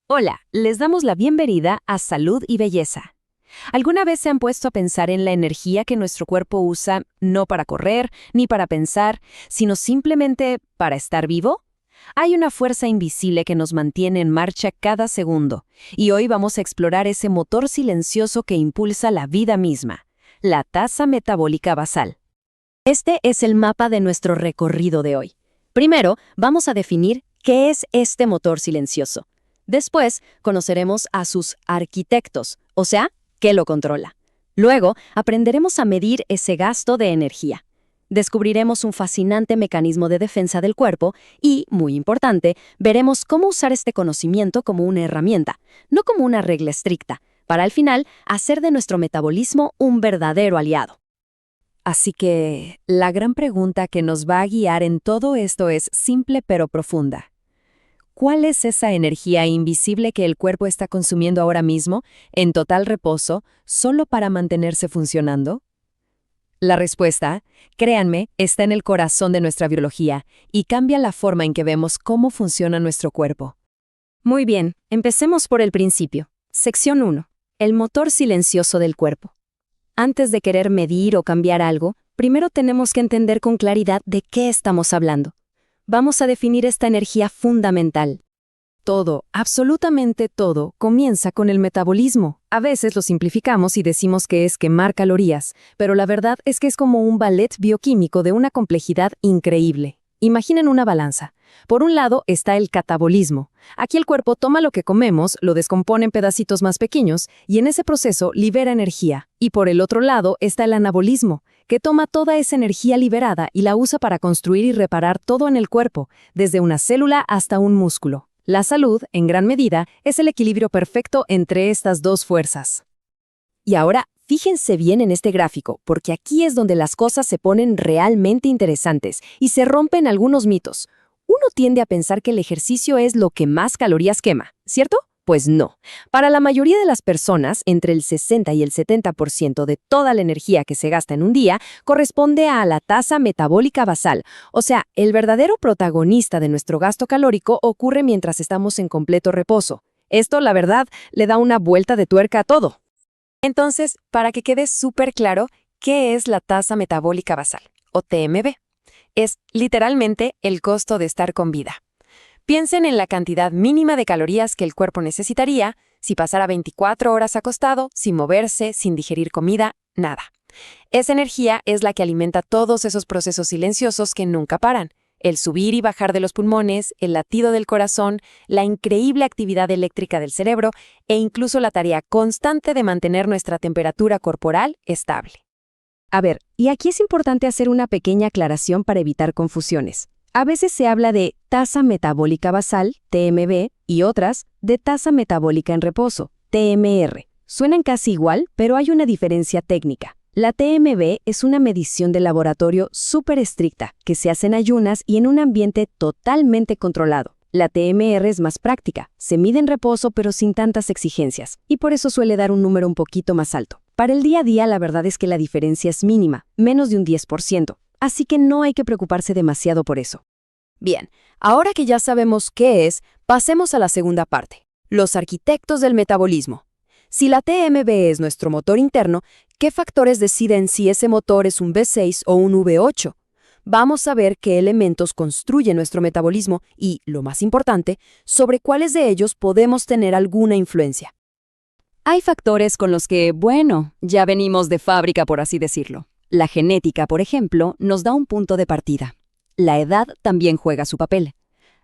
Hola, les damos la bienvenida a Salud y Belleza. ¿Alguna vez se han puesto a pensar en la energía que nuestro cuerpo usa no para correr ni para pensar, sino simplemente para estar vivo? Hay una fuerza invisible que nos mantiene en marcha cada segundo, y hoy vamos a explorar ese motor silencioso que impulsa la vida misma, la tasa metabólica basal. Este es el mapa de nuestro recorrido de hoy. Primero, vamos a definir qué es este motor silencioso. Después, conoceremos a sus arquitectos, o sea, qué lo controla. Luego, aprenderemos a medir ese gasto de energía. Descubriremos un fascinante mecanismo de defensa del cuerpo y, muy importante, veremos cómo usar este conocimiento como una herramienta, no como una regla estricta, para al final hacer de nuestro metabolismo un verdadero aliado. Así que, la gran pregunta que nos va a guiar en todo esto es simple pero profunda. ¿Cuál es esa energía invisible que el cuerpo está consumiendo ahora mismo, en total reposo, solo para mantenerse funcionando? La respuesta, créanme, está en el corazón de nuestra biología y cambia la forma en que vemos cómo funciona nuestro cuerpo. Muy bien, empecemos por el principio. Sección 1. El motor silencioso del cuerpo. Antes de querer medir o cambiar algo, primero tenemos que entender con claridad de qué estamos hablando. Vamos a definir esta energía fundamental. Todo, absolutamente todo, comienza con el metabolismo. A veces lo simplificamos y decimos que es quemar calorías, pero la verdad es que es como un ballet bioquímico de una complejidad increíble. Imaginen una balanza. Por un lado está el catabolismo. Aquí el cuerpo toma lo que comemos, lo descompone en pedacitos más pequeños y en ese proceso libera energía. Y por el otro lado está el anabolismo, que toma toda esa energía liberada y la usa para construir y reparar todo en el cuerpo, desde una célula hasta un músculo. La salud, en gran medida, es el equilibrio perfecto entre estas dos fuerzas. Y ahora, fíjense bien en este gráfico, porque aquí es donde las cosas se ponen realmente interesantes y se rompen algunos mitos. Uno tiende a pensar que el ejercicio es lo que más calorías quema, ¿cierto? Pues no. Para la mayoría de las personas, entre el 60 y el 70% de toda la energía que se gasta en un día corresponde a la tasa metabólica basal. O sea, el verdadero protagonista de nuestro gasto calórico ocurre mientras estamos en completo reposo. Esto, la verdad, le da una vuelta de tuerca a todo. Entonces, para que quede súper claro, ¿qué es la tasa metabólica basal, o TMB? Es literalmente el costo de estar con vida. Piensen en la cantidad mínima de calorías que el cuerpo necesitaría si pasara 24 horas acostado, sin moverse, sin digerir comida, nada. Esa energía es la que alimenta todos esos procesos silenciosos que nunca paran. El subir y bajar de los pulmones, el latido del corazón, la increíble actividad eléctrica del cerebro e incluso la tarea constante de mantener nuestra temperatura corporal estable. A ver, y aquí es importante hacer una pequeña aclaración para evitar confusiones. A veces se habla de tasa metabólica basal, TMB, y otras de tasa metabólica en reposo, TMR. Suenan casi igual, pero hay una diferencia técnica. La TMB es una medición de laboratorio súper estricta, que se hace en ayunas y en un ambiente totalmente controlado. La TMR es más práctica, se mide en reposo pero sin tantas exigencias, y por eso suele dar un número un poquito más alto. Para el día a día la verdad es que la diferencia es mínima, menos de un 10%. Así que no hay que preocuparse demasiado por eso. Bien, ahora que ya sabemos qué es, pasemos a la segunda parte, los arquitectos del metabolismo. Si la TMB es nuestro motor interno, ¿qué factores deciden si ese motor es un V6 o un V8? Vamos a ver qué elementos construyen nuestro metabolismo y, lo más importante, sobre cuáles de ellos podemos tener alguna influencia. Hay factores con los que, bueno, ya venimos de fábrica, por así decirlo. La genética, por ejemplo, nos da un punto de partida. La edad también juega su papel.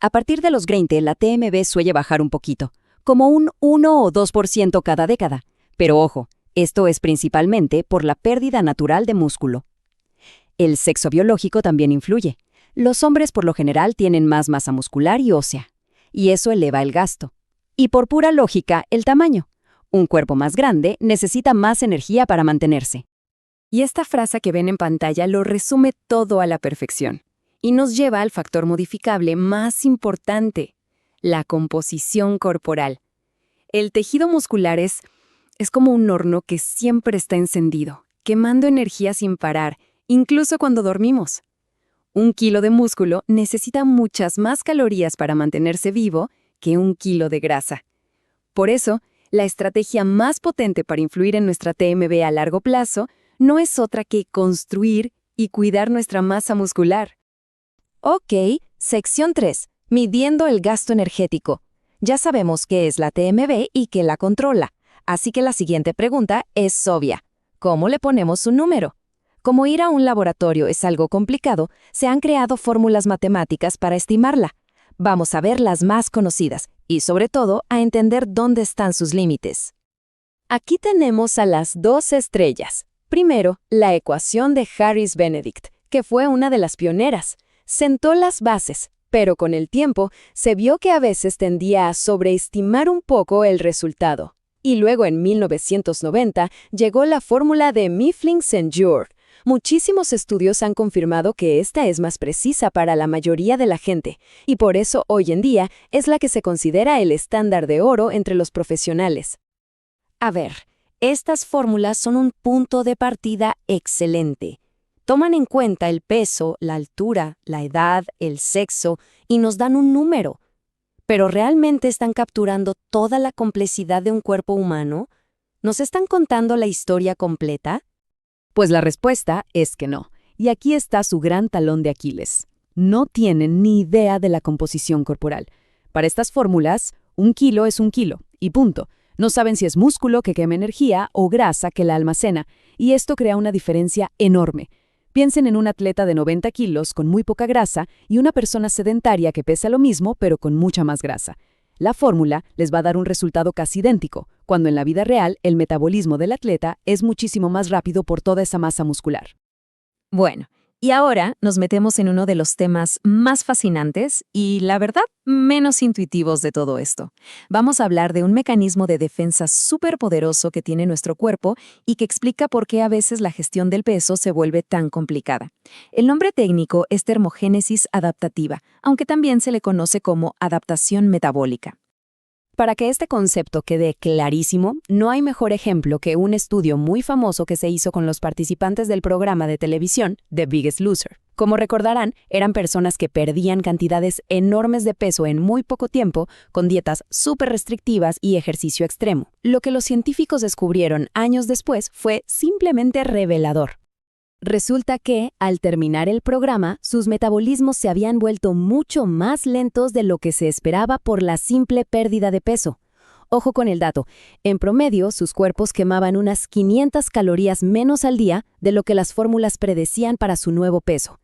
A partir de los 20, la TMB suele bajar un poquito, como un 1 o 2% cada década. Pero ojo, esto es principalmente por la pérdida natural de músculo. El sexo biológico también influye. Los hombres por lo general tienen más masa muscular y ósea, y eso eleva el gasto. Y por pura lógica, el tamaño. Un cuerpo más grande necesita más energía para mantenerse. Y esta frase que ven en pantalla lo resume todo a la perfección. Y nos lleva al factor modificable más importante, la composición corporal. El tejido muscular es como un horno que siempre está encendido, quemando energía sin parar, incluso cuando dormimos. 1 kilo de músculo necesita muchas más calorías para mantenerse vivo que 1 kilo de grasa. Por eso, la estrategia más potente para influir en nuestra TMB a largo plazo no es otra que construir y cuidar nuestra masa muscular. Ok, sección 3. Midiendo el gasto energético. Ya sabemos qué es la TMB y qué la controla, así que la siguiente pregunta es obvia. ¿Cómo le ponemos un número? Como ir a un laboratorio es algo complicado, se han creado fórmulas matemáticas para estimarla. Vamos a ver las más conocidas y, sobre todo, a entender dónde están sus límites. Aquí tenemos a las 2 estrellas. Primero, la ecuación de Harris-Benedict, que fue una de las pioneras. Sentó las bases, pero con el tiempo se vio que a veces tendía a sobreestimar un poco el resultado. Y luego en 1990 llegó la fórmula de Mifflin-St. Muchísimos estudios han confirmado que esta es más precisa para la mayoría de la gente, y por eso hoy en día es la que se considera el estándar de oro entre los profesionales. A ver, estas fórmulas son un punto de partida excelente. Toman en cuenta el peso, la altura, la edad, el sexo y nos dan un número. ¿Pero realmente están capturando toda la complejidad de un cuerpo humano? ¿Nos están contando la historia completa? Pues la respuesta es que no. Y aquí está su gran talón de Aquiles. No tienen ni idea de la composición corporal. Para estas fórmulas, 1 kilo es 1 kilo, y punto. No saben si es músculo que quema energía o grasa que la almacena, y esto crea una diferencia enorme. Piensen en un atleta de 90 kilos con muy poca grasa y una persona sedentaria que pesa lo mismo pero con mucha más grasa. La fórmula les va a dar un resultado casi idéntico, cuando en la vida real el metabolismo del atleta es muchísimo más rápido por toda esa masa muscular. Bueno, y ahora nos metemos en uno de los temas más fascinantes y, la verdad, menos intuitivos de todo esto. Vamos a hablar de un mecanismo de defensa súper poderoso que tiene nuestro cuerpo y que explica por qué a veces la gestión del peso se vuelve tan complicada. El nombre técnico es termogénesis adaptativa, aunque también se le conoce como adaptación metabólica. Para que este concepto quede clarísimo, no hay mejor ejemplo que un estudio muy famoso que se hizo con los participantes del programa de televisión The Biggest Loser. Como recordarán, eran personas que perdían cantidades enormes de peso en muy poco tiempo, con dietas súper restrictivas y ejercicio extremo. Lo que los científicos descubrieron años después fue simplemente revelador. Resulta que, al terminar el programa, sus metabolismos se habían vuelto mucho más lentos de lo que se esperaba por la simple pérdida de peso. Ojo con el dato, en promedio sus cuerpos quemaban unas 500 calorías menos al día de lo que las fórmulas predecían para su nuevo peso.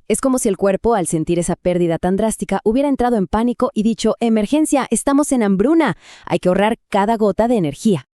Es como si el cuerpo, al sentir esa pérdida tan drástica, hubiera entrado en pánico y dicho, «Emergencia, estamos en hambruna, hay que ahorrar cada gota de energía».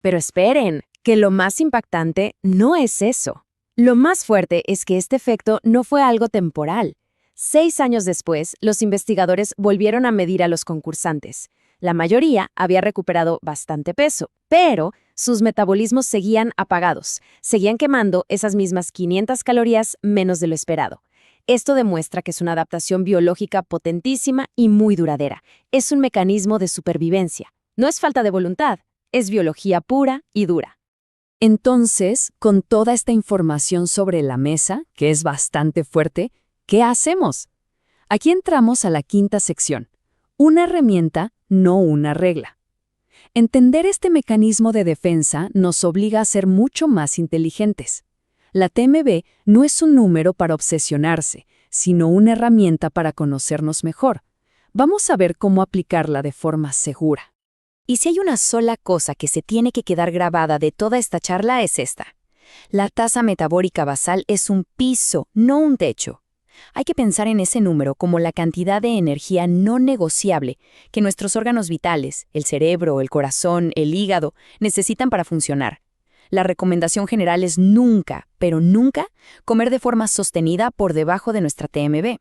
Pero esperen, que lo más impactante no es eso. Lo más fuerte es que este efecto no fue algo temporal. 6 años después, los investigadores volvieron a medir a los concursantes. La mayoría había recuperado bastante peso, pero sus metabolismos seguían apagados, seguían quemando esas mismas 500 calorías menos de lo esperado. Esto demuestra que es una adaptación biológica potentísima y muy duradera. Es un mecanismo de supervivencia. No es falta de voluntad, es biología pura y dura. Entonces, con toda esta información sobre la mesa, que es bastante fuerte, ¿qué hacemos? Aquí entramos a la quinta sección. Una herramienta, no una regla. Entender este mecanismo de defensa nos obliga a ser mucho más inteligentes. La TMB no es un número para obsesionarse, sino una herramienta para conocernos mejor. Vamos a ver cómo aplicarla de forma segura. Y si hay una sola cosa que se tiene que quedar grabada de toda esta charla es esta. La tasa metabólica basal es un piso, no un techo. Hay que pensar en ese número como la cantidad de energía no negociable que nuestros órganos vitales, el cerebro, el corazón, el hígado, necesitan para funcionar. La recomendación general es nunca, pero nunca, comer de forma sostenida por debajo de nuestra TMB.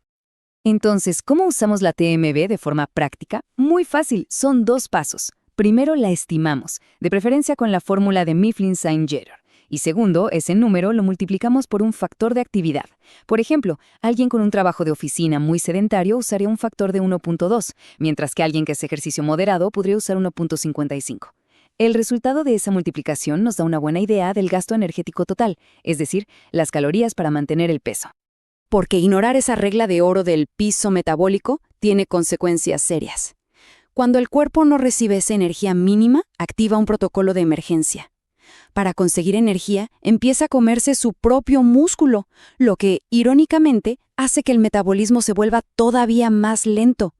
Entonces, ¿cómo usamos la TMB de forma práctica? Muy fácil, son 2 pasos. Primero la estimamos, de preferencia con la fórmula de Mifflin-St. Y segundo, ese número lo multiplicamos por un factor de actividad. Por ejemplo, alguien con un trabajo de oficina muy sedentario usaría un factor de 1.2, mientras que alguien que hace ejercicio moderado podría usar 1.55. El resultado de esa multiplicación nos da una buena idea del gasto energético total, es decir, las calorías para mantener el peso. Porque ignorar esa regla de oro del piso metabólico tiene consecuencias serias. Cuando el cuerpo no recibe esa energía mínima, activa un protocolo de emergencia. Para conseguir energía, empieza a comerse su propio músculo, lo que, irónicamente, hace que el metabolismo se vuelva todavía más lento.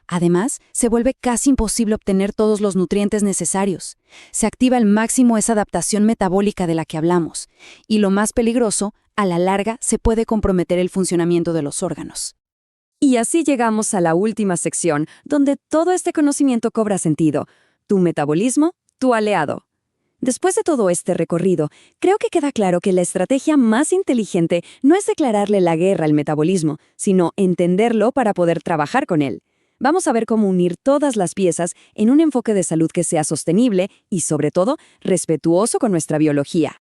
Además, se vuelve casi imposible obtener todos los nutrientes necesarios. Se activa al máximo esa adaptación metabólica de la que hablamos. Y lo más peligroso, a la larga se puede comprometer el funcionamiento de los órganos. Y así llegamos a la última sección, donde todo este conocimiento cobra sentido. Tu metabolismo, tu aliado. Después de todo este recorrido, creo que queda claro que la estrategia más inteligente no es declararle la guerra al metabolismo, sino entenderlo para poder trabajar con él. Vamos a ver cómo unir todas las piezas en un enfoque de salud que sea sostenible y, sobre todo, respetuoso con nuestra biología.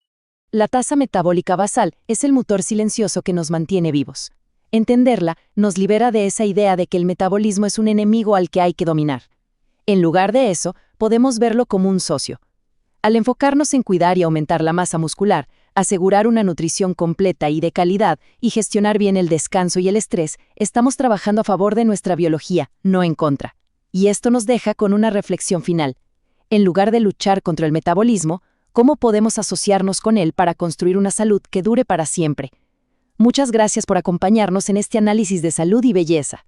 La tasa metabólica basal es el motor silencioso que nos mantiene vivos. Entenderla nos libera de esa idea de que el metabolismo es un enemigo al que hay que dominar. En lugar de eso, podemos verlo como un socio. Al enfocarnos en cuidar y aumentar la masa muscular, asegurar una nutrición completa y de calidad y gestionar bien el descanso y el estrés, estamos trabajando a favor de nuestra biología, no en contra. Y esto nos deja con una reflexión final. En lugar de luchar contra el metabolismo, ¿cómo podemos asociarnos con él para construir una salud que dure para siempre? Muchas gracias por acompañarnos en este análisis de salud y belleza.